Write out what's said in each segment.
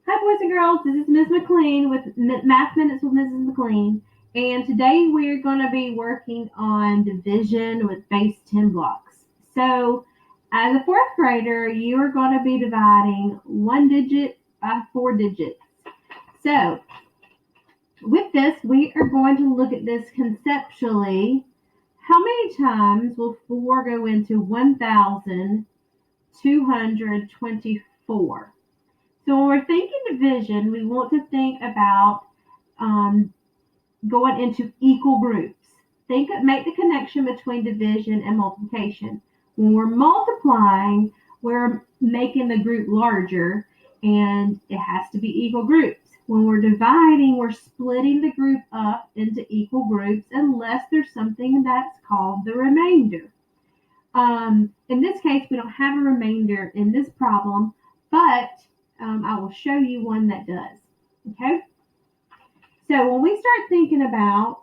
Hi, boys and girls. This is Ms. McLean with Math Minutes with Mrs. McLean. And today we're going to be working on division with base 10 blocks. So, as a fourth grader, you are going to be dividing one digit by four digits. So, with this, we are going to look at this conceptually. How many times will 4 go into 1,224? So when we're thinking division, we want to think about going into equal groups. Make the connection between division and multiplication. When we're multiplying, we're making the group larger, and it has to be equal groups. When we're dividing, we're splitting the group up into equal groups unless there's something that's called the remainder. In this case, we don't have a remainder in this problem, but I will show you one that does. Okay? So when we start thinking about,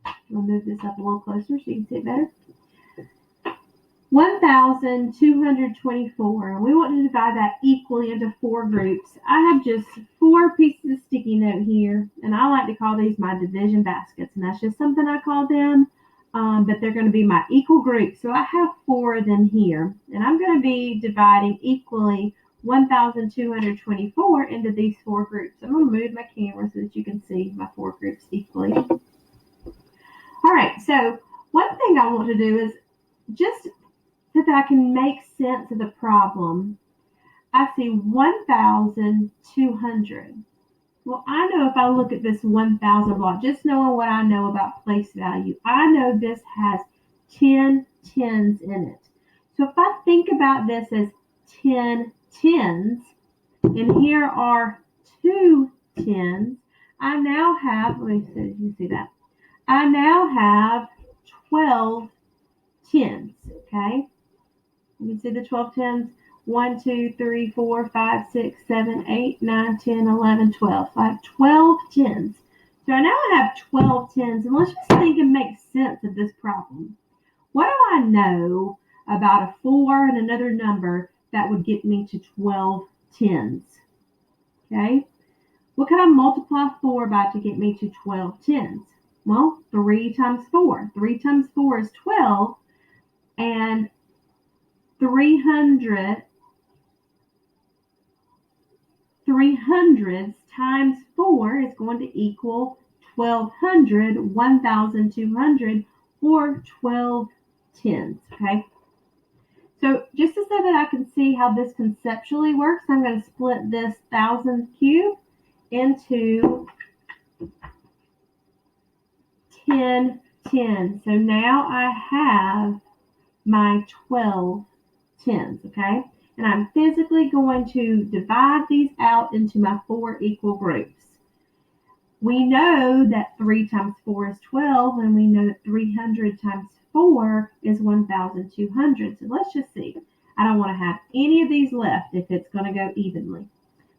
I'll move this up a little closer so you can see it better. 1,224, and we want to divide that equally into four groups. I have just 4 pieces of sticky note here, and I like to call these my division baskets, and that's just something I call them, but they're going to be my equal groups. So I have 4 of them here, and I'm going to be dividing equally 1,224 into these 4 groups. I'm going to move my camera so that you can see my 4 groups equally. All right, so one thing I want to do is just so that I can make sense of the problem. I see 1,200. Well, I know if I look at this 1,000 block, just knowing what I know about place value, I know this has 10 tens in it. So if I think about this as 10 tens, and here are 2 tens, I now have, let me see if you see that. I now have 12 tens, okay? You can see the 12 tens. 1, 2, 3, 4, 5, 6, 7, 8, 9, 10, 11, 12. So I have 12 tens. So I now have 12 tens, and let's just think and make sense of this problem. What do I know about a 4 and another number that would get me to 12 tens? Okay? What can I multiply 4 by to get me to 12 tens? Well, 3 times 4. 3 times 4 is 12, and 300 300s times 4 is going to equal 1,200, 1,200, or 12 tens, okay? So just so that I can see how this conceptually works, I'm going to split this 1,000 cube into 10 tens. So now I have my 12 tens, okay? And I'm physically going to divide these out into my 4 equal groups. We know that 3 times 4 is 12, and we know that 300 times 4 is 1,200. So let's just see. I don't want to have any of these left if it's going to go evenly.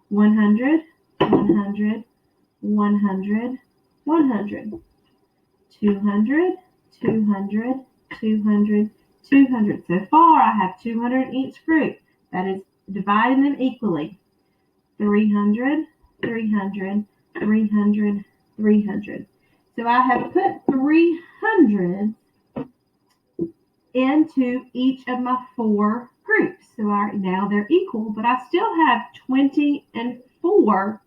100, 100, 100, 100. 200, 200, 200, 200. So far, I have 200 in each group. That is dividing them equally. 300, 300, 300, 300. So I have put 300 into each of my 4 groups. So now they're equal, but I still have 20 and 4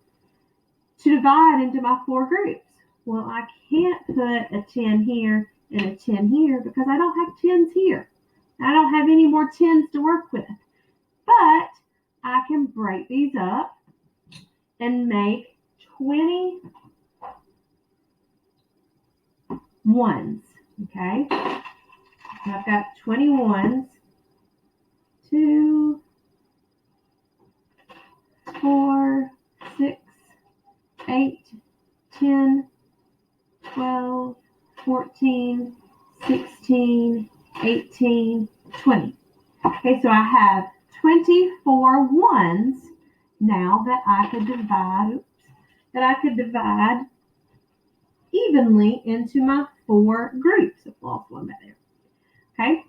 to divide into my 4 groups. Well, I can't put a 10 here and a 10 here because I don't have 10s here. I don't have any more 10s to work with. But I can break these up and make 20 ones, okay? I've got 20 ones. 2, 4, 6, 8, 10, 12, 14, 16, 18, 20. Okay, so I have 24 ones now that I could divide evenly into my 4 groups. I've lost one back there. Okay,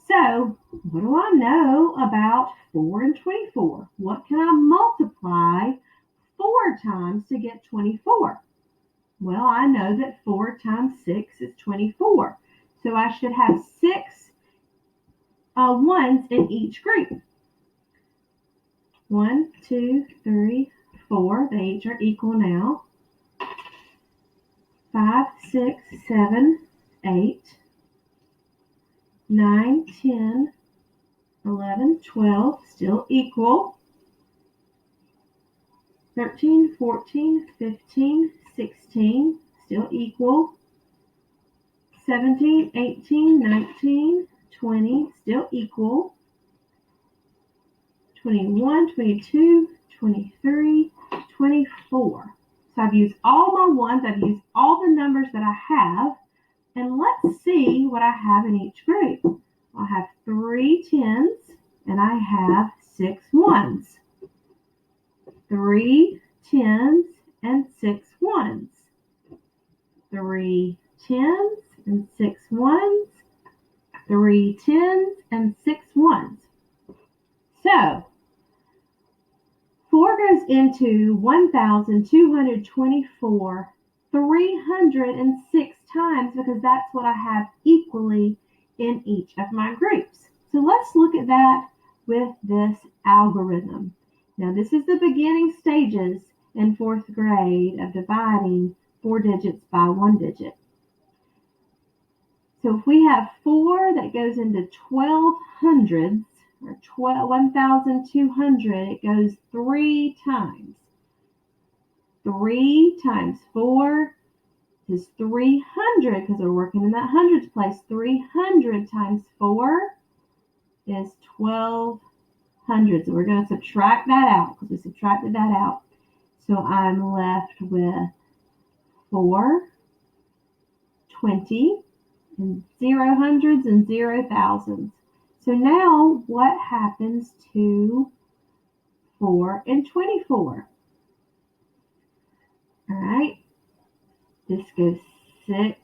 so what do I know about 4 and 24? What can I multiply 4 times to get 24. Well, I know that 4 times 6 is 24. So I should have 6 ones in each group. 1, 2, 3, 4. They each are equal now. 5, 6, 7, 8, 9, 10, 11, 12, still equal. 13, 14, 15, 16, still equal. 17, 18, 19, 20, still equal. 21, 22, 23, 24. So I've used all my ones, I've used all the numbers that I have, and let's see what I have in each group. I have 3 tens and I have 6 ones. 3 tens and 6 ones. 3 tens and 6 ones. 3 tens and 6 ones. So 4 goes into 1,224 306 times because that's what I have equally in each of my groups. So let's look at that with this algorithm. Now this is the beginning stages in 4th grade of dividing 4 digits by 1 digit. So if we have 4 that goes into 12 hundreds, or 1,200, it goes 3 times. 3 times 4 is 300 because we're working in that hundreds place. 300 times 4 is 1,200. So we're going to subtract that out because we subtracted that out. So I'm left with 4, 20, and 0 hundreds and 0 thousands. So now what happens to 4 and 24? All right, this goes 6.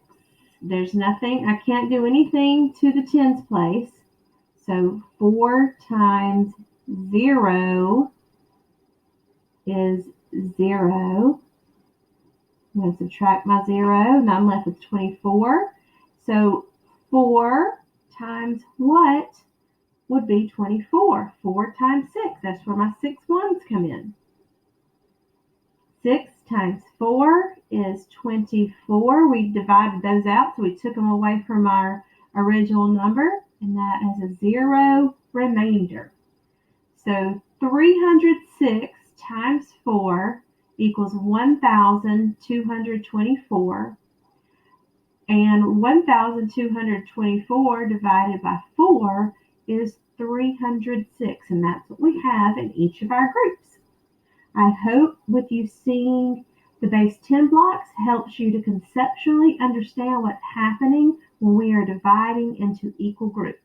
There's nothing, I can't do anything to the tens place. So 4 times 0 is 0. I'm going to subtract my 0. Now I'm left with 24. So 4 times what would be 24? 4 times 6. That's where my 6 ones come in. 6 times 4 is 24. We divided those out, so we took them away from our original number, and that is a 0 remainder. So 306 times 4 equals 1,224. And 1,224 divided by 4 is 306, and that's what we have in each of our groups. I hope with you seeing the base 10 blocks helps you to conceptually understand what's happening when we are dividing into equal groups.